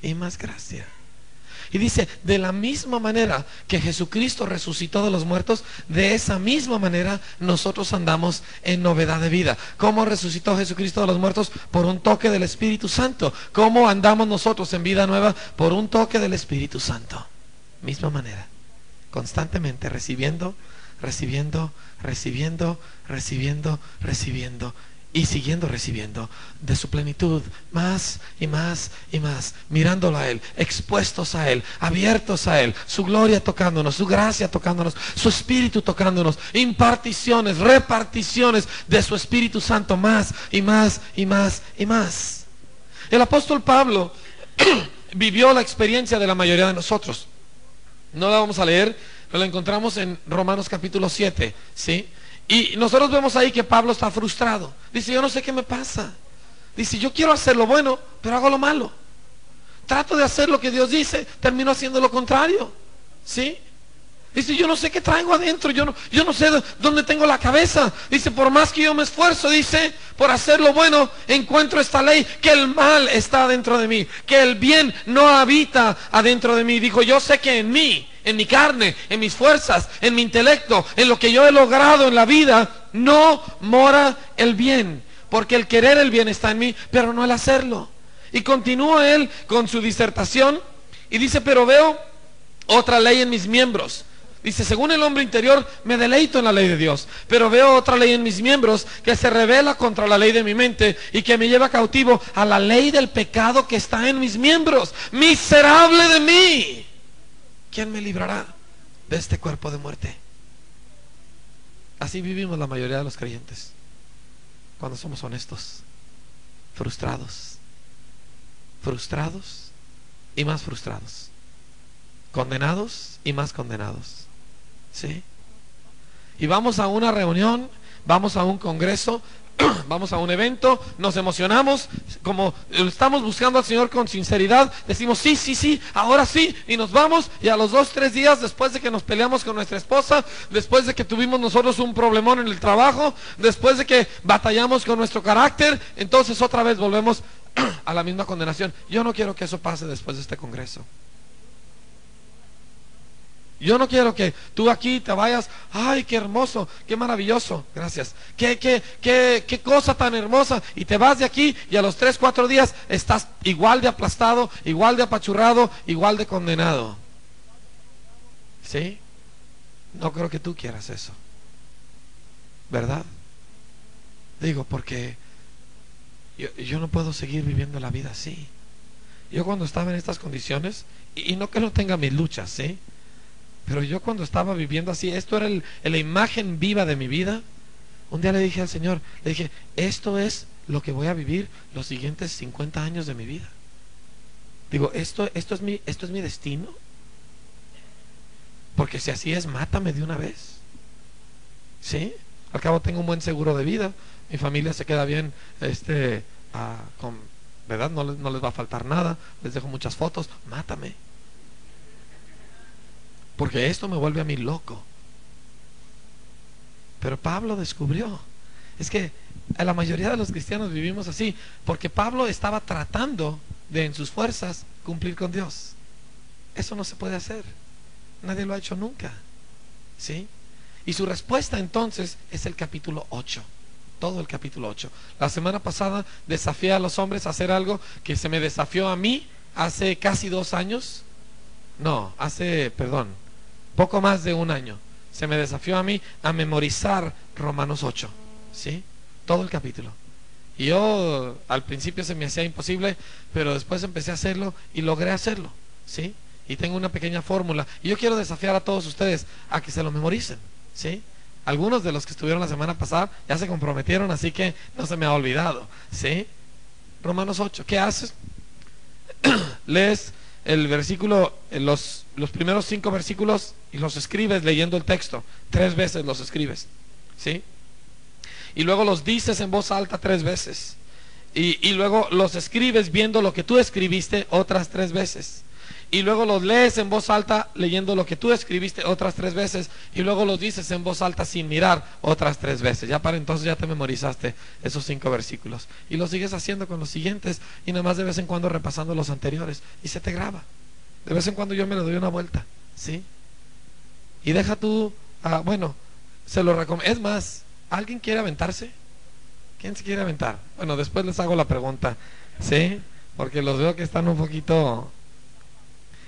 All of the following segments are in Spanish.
y más gracia. Y dice, de la misma manera que Jesucristo resucitó de los muertos, de esa misma manera nosotros andamos en novedad de vida. ¿Cómo resucitó Jesucristo de los muertos? Por un toque del Espíritu Santo. ¿Cómo andamos nosotros en vida nueva? Por un toque del Espíritu Santo. Misma manera. Constantemente recibiendo, recibiendo, recibiendo, recibiendo, recibiendo. Y siguiendo recibiendo de su plenitud más y más y más, mirándolo a Él, expuestos a Él, abiertos a Él, su gloria tocándonos, su gracia tocándonos, su Espíritu tocándonos, imparticiones, reparticiones de su Espíritu Santo más y más y más y más. El apóstol Pablo vivió la experiencia de la mayoría de nosotros. No la vamos a leer, pero la encontramos en Romanos capítulo 7, ¿sí? Y nosotros vemos ahí que Pablo está frustrado. Dice, yo no sé qué me pasa. Dice, yo quiero hacer lo bueno, pero hago lo malo. Trato de hacer lo que Dios dice, termino haciendo lo contrario. ¿Sí? Dice, yo no sé qué traigo adentro, yo no sé dónde tengo la cabeza. Dice, por más que yo me esfuerzo, dice, por hacer lo bueno, encuentro esta ley, que el mal está dentro de mí, que el bien no habita adentro de mí. Dijo, yo sé que en mí, en mi carne, en mis fuerzas, en mi intelecto, en lo que yo he logrado en la vida, no mora el bien, porque el querer el bien está en mí, pero no el hacerlo. Y continúa él con su disertación y dice, pero veo otra ley en mis miembros. Dice, según el hombre interior me deleito en la ley de Dios, pero veo otra ley en mis miembros que se revela contra la ley de mi mente y que me lleva cautivo a la ley del pecado que está en mis miembros. Miserable de mí, ¿quién me librará de este cuerpo de muerte? Así vivimos la mayoría de los creyentes cuando somos honestos. Frustrados, frustrados y más frustrados, condenados y más condenados. ¿Sí? Y vamos a una reunión, vamos a un congreso, vamos a un evento, nos emocionamos, como estamos buscando al Señor con sinceridad, decimos sí, sí, sí, ahora sí, y nos vamos, y a los 2-3 días, después de que nos peleamos con nuestra esposa, después de que tuvimos nosotros un problemón en el trabajo, después de que batallamos con nuestro carácter, entonces otra vez volvemos a la misma condenación. Yo no quiero que eso pase después de este congreso. Yo no quiero que tú aquí te vayas, ay, qué hermoso, qué maravilloso, gracias, qué cosa tan hermosa, y te vas de aquí y a los 3-4 días estás igual de aplastado, igual de apachurrado, igual de condenado. ¿Sí? No creo que tú quieras eso, ¿verdad? Digo, porque yo no puedo seguir viviendo la vida así. Yo cuando estaba en estas condiciones, y no que no tenga mis luchas, ¿sí? Pero yo cuando estaba viviendo así, esto era la imagen viva de mi vida. Un día le dije al Señor, le dije, esto es lo que voy a vivir los siguientes 50 años de mi vida. Digo, esto es mi destino. Porque si así es, mátame de una vez. ¿Sí? Al cabo tengo un buen seguro de vida, mi familia se queda bien, ¿verdad? No les va a faltar nada, les dejo muchas fotos, mátame. Porque esto me vuelve a mí loco. Pero Pablo descubrió, es que la mayoría de los cristianos vivimos así, porque Pablo estaba tratando de en sus fuerzas cumplir con Dios. Eso no se puede hacer, nadie lo ha hecho nunca, ¿sí? Y su respuesta entonces es el capítulo 8, todo el capítulo 8. La semana pasada desafié a los hombres a hacer algo que se me desafió a mí hace casi 2 años. No, poco más de 1 año. Se me desafió a mí a memorizar Romanos 8, ¿sí? Todo el capítulo. Y yo al principio se me hacía imposible, pero después empecé a hacerlo y logré hacerlo, ¿sí? Y tengo una pequeña fórmula. Y yo quiero desafiar a todos ustedes a que se lo memoricen, ¿sí? Algunos de los que estuvieron la semana pasada ya se comprometieron, así que no se me ha olvidado, ¿sí? Romanos 8, ¿qué haces? Lees el versículo, los primeros 5 versículos y los escribes leyendo el texto. 3 veces los escribes, ¿sí? Y luego los dices en voz alta 3 veces. Y luego los escribes viendo lo que tú escribiste otras 3 veces. y luego los lees en voz alta leyendo lo que tú escribiste otras 3 veces, y luego los dices en voz alta sin mirar otras 3 veces. Ya para entonces ya te memorizaste esos 5 versículos, y lo sigues haciendo con los siguientes, y nada más de vez en cuando repasando los anteriores, y se te graba. De vez en cuando yo me le doy una vuelta, ¿sí? Y deja tú, bueno, se lo recomiendo. Es más, ¿alguien quiere aventarse? ¿Quién se quiere aventar? Bueno, después les hago la pregunta, ¿sí? Porque los veo que están un poquito...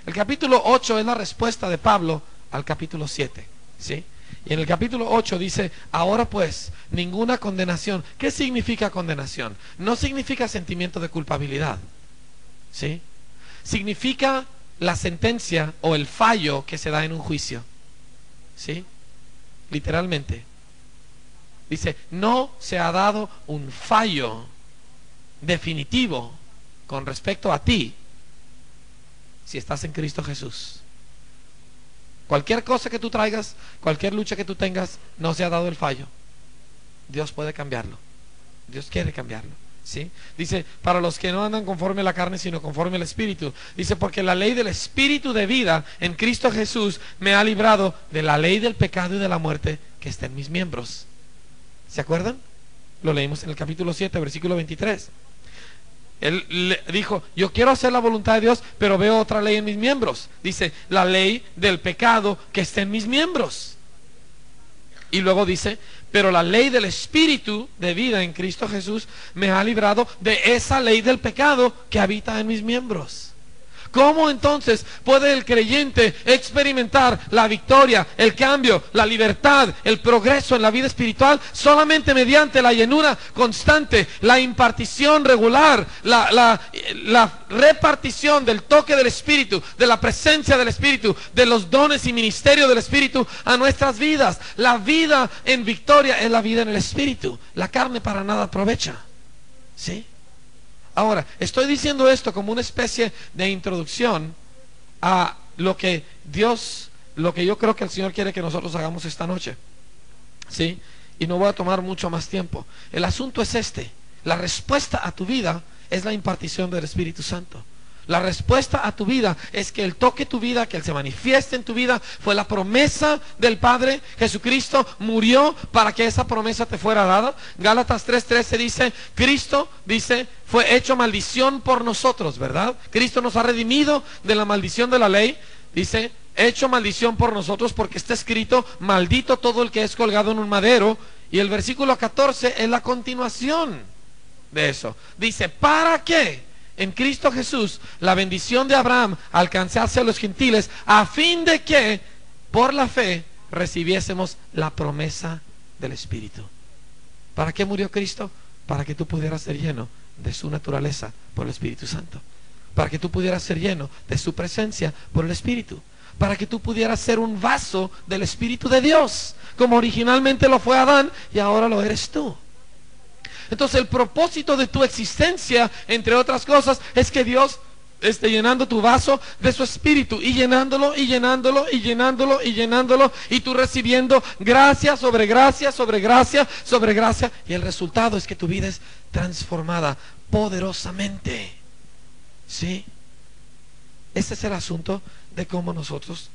El capítulo 8 es la respuesta de Pablo al capítulo 7, ¿sí? Y en el capítulo 8 dice: ahora pues, ninguna condenación. ¿Qué significa condenación? No significa sentimiento de culpabilidad, ¿sí? Significa la sentencia o el fallo que se da en un juicio, ¿sí? Literalmente. Dice: no se ha dado un fallo definitivo con respecto a ti si estás en Cristo Jesús. Cualquier cosa que tú traigas, cualquier lucha que tú tengas, no se ha dado el fallo. Dios puede cambiarlo. Dios quiere cambiarlo, ¿sí? Dice: para los que no andan conforme a la carne, sino conforme al Espíritu. Dice: porque la ley del Espíritu de vida en Cristo Jesús me ha librado de la ley del pecado y de la muerte que está en mis miembros. ¿Se acuerdan? Lo leímos en el capítulo 7, versículo 23. Él le dijo: yo quiero hacer la voluntad de Dios, pero veo otra ley en mis miembros. Dice: la ley del pecado que está en mis miembros. Y luego dice: pero la ley del Espíritu de vida en Cristo Jesús me ha librado de esa ley del pecado que habita en mis miembros. ¿Cómo entonces puede el creyente experimentar la victoria, el cambio, la libertad, el progreso en la vida espiritual? Solamente mediante la llenura constante, la impartición regular, la repartición del toque del Espíritu, de la presencia del Espíritu, de los dones y ministerio del Espíritu a nuestras vidas. La vida en victoria es la vida en el Espíritu. La carne para nada aprovecha, ¿sí? Ahora, estoy diciendo esto como una especie de introducción a lo que yo creo que el Señor quiere que nosotros hagamos esta noche, ¿sí? Y no voy a tomar mucho más tiempo. El asunto es este: la respuesta a tu vida es la impartición del Espíritu Santo. La respuesta a tu vida es que Él toque tu vida, que Él se manifieste en tu vida. Fue la promesa del Padre. Jesucristo murió para que esa promesa te fuera dada. Gálatas 3:13 dice: Cristo, dice, fue hecho maldición por nosotros, ¿verdad? Cristo nos ha redimido de la maldición de la ley. Dice: hecho maldición por nosotros, porque está escrito: maldito todo el que es colgado en un madero. Y el versículo 14 es la continuación de eso. Dice: ¿para qué en Cristo Jesús la bendición de Abraham alcanzase a los gentiles, a fin de que por la fe recibiésemos la promesa del Espíritu? ¿Para qué murió Cristo? Para que tú pudieras ser lleno de su naturaleza por el Espíritu Santo, para que tú pudieras ser lleno de su presencia por el Espíritu, para que tú pudieras ser un vaso del Espíritu de Dios, como originalmente lo fue Adán y ahora lo eres tú. Entonces el propósito de tu existencia, entre otras cosas, es que Dios esté llenando tu vaso de su Espíritu, y llenándolo, y llenándolo, y llenándolo, y llenándolo, y tú recibiendo gracia sobre gracia, sobre gracia, sobre gracia, y el resultado es que tu vida es transformada poderosamente, ¿sí? Este es el asunto de cómo nosotros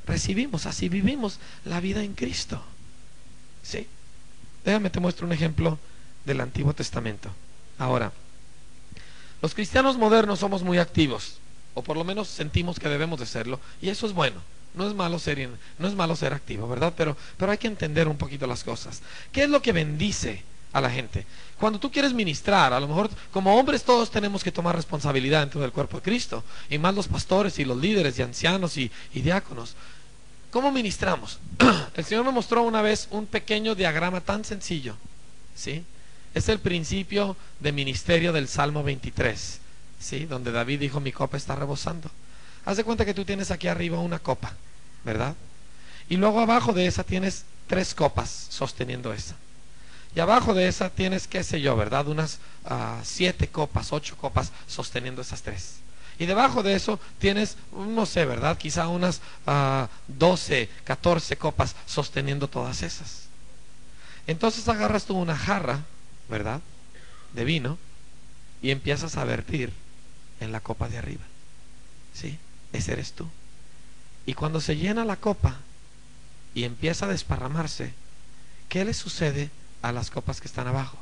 recibimos, así vivimos la vida en Cristo, ¿sí? Déjame te muestro un ejemplo del Antiguo Testamento. Ahora, los cristianos modernos somos muy activos, o por lo menos sentimos que debemos de serlo, y eso es bueno. No es malo ser activo, ¿verdad? Pero hay que entender un poquito las cosas. ¿Qué es lo que bendice a la gente? Cuando tú quieres ministrar, a lo mejor como hombres todos tenemos que tomar responsabilidad dentro del cuerpo de Cristo, y más los pastores y los líderes y ancianos y diáconos. ¿Cómo ministramos? El Señor me mostró una vez un pequeño diagrama tan sencillo, ¿sí? Es el principio de ministerio del Salmo 23, ¿sí? Donde David dijo: mi copa está rebosando. Haz de cuenta que tú tienes aquí arriba una copa, ¿verdad? Y luego abajo de esa tienes 3 copas sosteniendo esa. Y abajo de esa tienes, qué sé yo, ¿verdad? Unas 7 copas, 8 copas sosteniendo esas 3. Y debajo de eso tienes, no sé, ¿verdad? Quizá unas 12, 14 copas sosteniendo todas esas. Entonces agarras tú una jarra, ¿verdad?, de vino, y empiezas a vertir en la copa de arriba, ¿sí? ese eres tú. Y cuando se llena la copa y empieza a desparramarse, ¿qué le sucede a las copas que están abajo?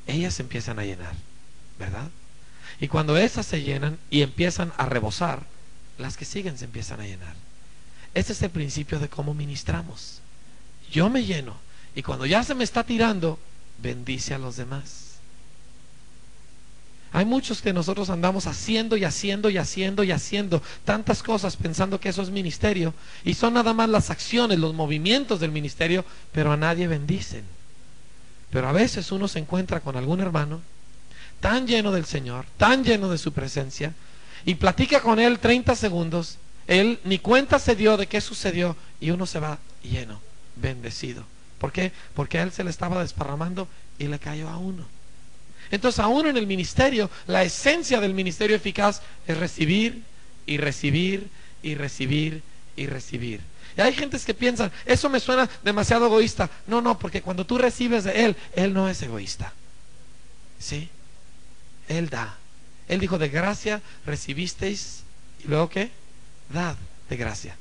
Ellas se empiezan a llenar, ¿verdad? Y cuando esas se llenan y empiezan a rebosar, las que siguen se empiezan a llenar. Este es el principio de cómo ministramos. Yo me lleno, y cuando ya se me está tirando, bendice a los demás. Hay muchos que nosotros andamos haciendo y haciendo y haciendo y haciendo tantas cosas pensando que eso es ministerio, y son nada más las acciones, los movimientos del ministerio, pero a nadie bendicen. Pero a veces uno se encuentra con algún hermano tan lleno del Señor, tan lleno de su presencia, y platica con él 30 segundos, él ni cuenta se dio de qué sucedió, y uno se va lleno, bendecido. ¿Por qué? Porque a él se le estaba desparramando y le cayó a uno. Entonces, aún en el ministerio, la esencia del ministerio eficaz es recibir y recibir y recibir y recibir. Y hay gentes que piensan, eso me suena demasiado egoísta. No, no, porque cuando tú recibes de Él no es egoísta. ¿Sí? Él da. Él dijo, de gracia recibisteis, y luego ¿qué? Dad de gracia.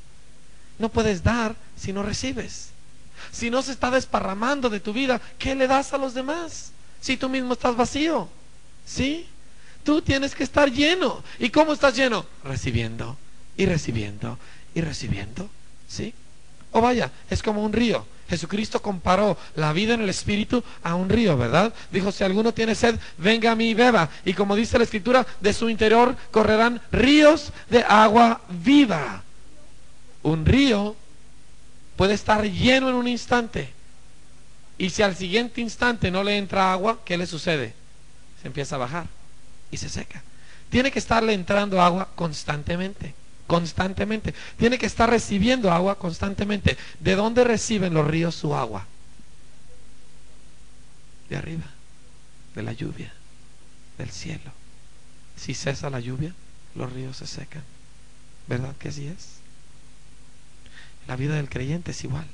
No puedes dar si no recibes. Si no se está desparramando de tu vida, ¿qué le das a los demás? Si tú mismo estás vacío, ¿sí? Tú tienes que estar lleno. ¿Y cómo estás lleno? Recibiendo y recibiendo y recibiendo, ¿sí? O vaya, es como un río. Jesucristo comparó la vida en el Espíritu a un río, ¿verdad? Dijo, si alguno tiene sed, venga a mí y beba. Y como dice la Escritura, de su interior correrán ríos de agua viva. Un río puede estar lleno en un instante, y si al siguiente instante no le entra agua, ¿qué le sucede? Se empieza a bajar y se seca. Tiene que estarle entrando agua constantemente, constantemente. Tiene que estar recibiendo agua constantemente. ¿De dónde reciben los ríos su agua? De arriba, de la lluvia, del cielo. Si cesa la lluvia, los ríos se secan. ¿Verdad que así es? La vida del creyente es igual.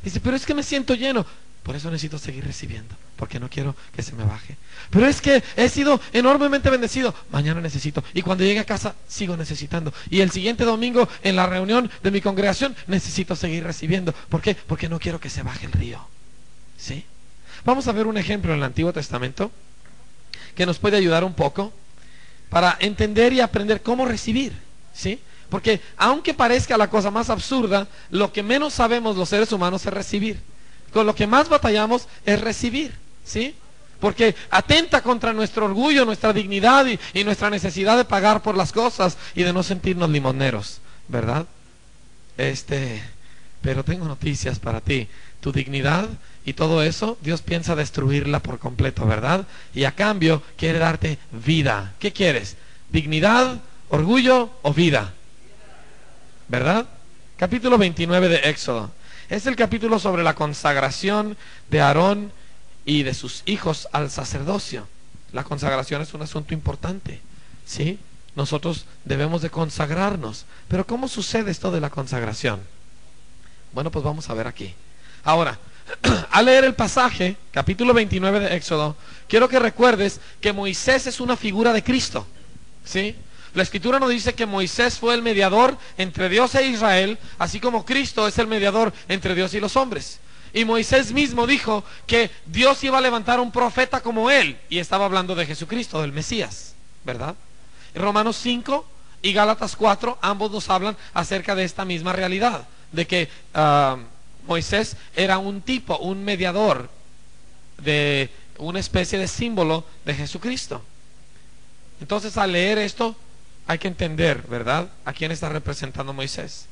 Dice, pero es que me siento lleno. Por eso necesito seguir recibiendo, porque no quiero que se me baje. Pero es que he sido enormemente bendecido. Mañana necesito, y cuando llegue a casa sigo necesitando, y el siguiente domingo en la reunión de mi congregación necesito seguir recibiendo. ¿Por qué? Porque no quiero que se baje el río. ¿Sí? Vamos a ver un ejemplo en el Antiguo Testamento que nos puede ayudar un poco para entender y aprender cómo recibir. ¿Sí? Porque aunque parezca la cosa más absurda, lo que menos sabemos los seres humanos es recibir. Con lo que más batallamos es recibir, ¿sí? Porque atenta contra nuestro orgullo, nuestra dignidad y nuestra necesidad de pagar por las cosas y de no sentirnos limoneros, ¿verdad? Pero tengo noticias para ti. Tu dignidad y todo eso, Dios piensa destruirla por completo, ¿verdad? Y a cambio quiere darte vida. ¿Qué quieres? ¿Dignidad, orgullo o vida? ¿Verdad? Capítulo 29 de Éxodo. Es el capítulo sobre la consagración de Aarón y de sus hijos al sacerdocio. La consagración es un asunto importante, ¿sí? Nosotros debemos de consagrarnos. Pero ¿cómo sucede esto de la consagración? Bueno, pues vamos a ver aquí. Ahora, al leer el pasaje, capítulo 29 de Éxodo, quiero que recuerdes que Moisés es una figura de Cristo, ¿sí? La Escritura nos dice que Moisés fue el mediador entre Dios e Israel, así como Cristo es el mediador entre Dios y los hombres. Y Moisés mismo dijo que Dios iba a levantar un profeta como él, y estaba hablando de Jesucristo, del Mesías, ¿verdad? Romanos 5 y Gálatas 4, ambos nos hablan acerca de esta misma realidad, de que Moisés era un tipo, un mediador, de una especie de símbolo de Jesucristo. Entonces, al leer esto, hay que entender, ¿verdad?, a quién está representando Moisés.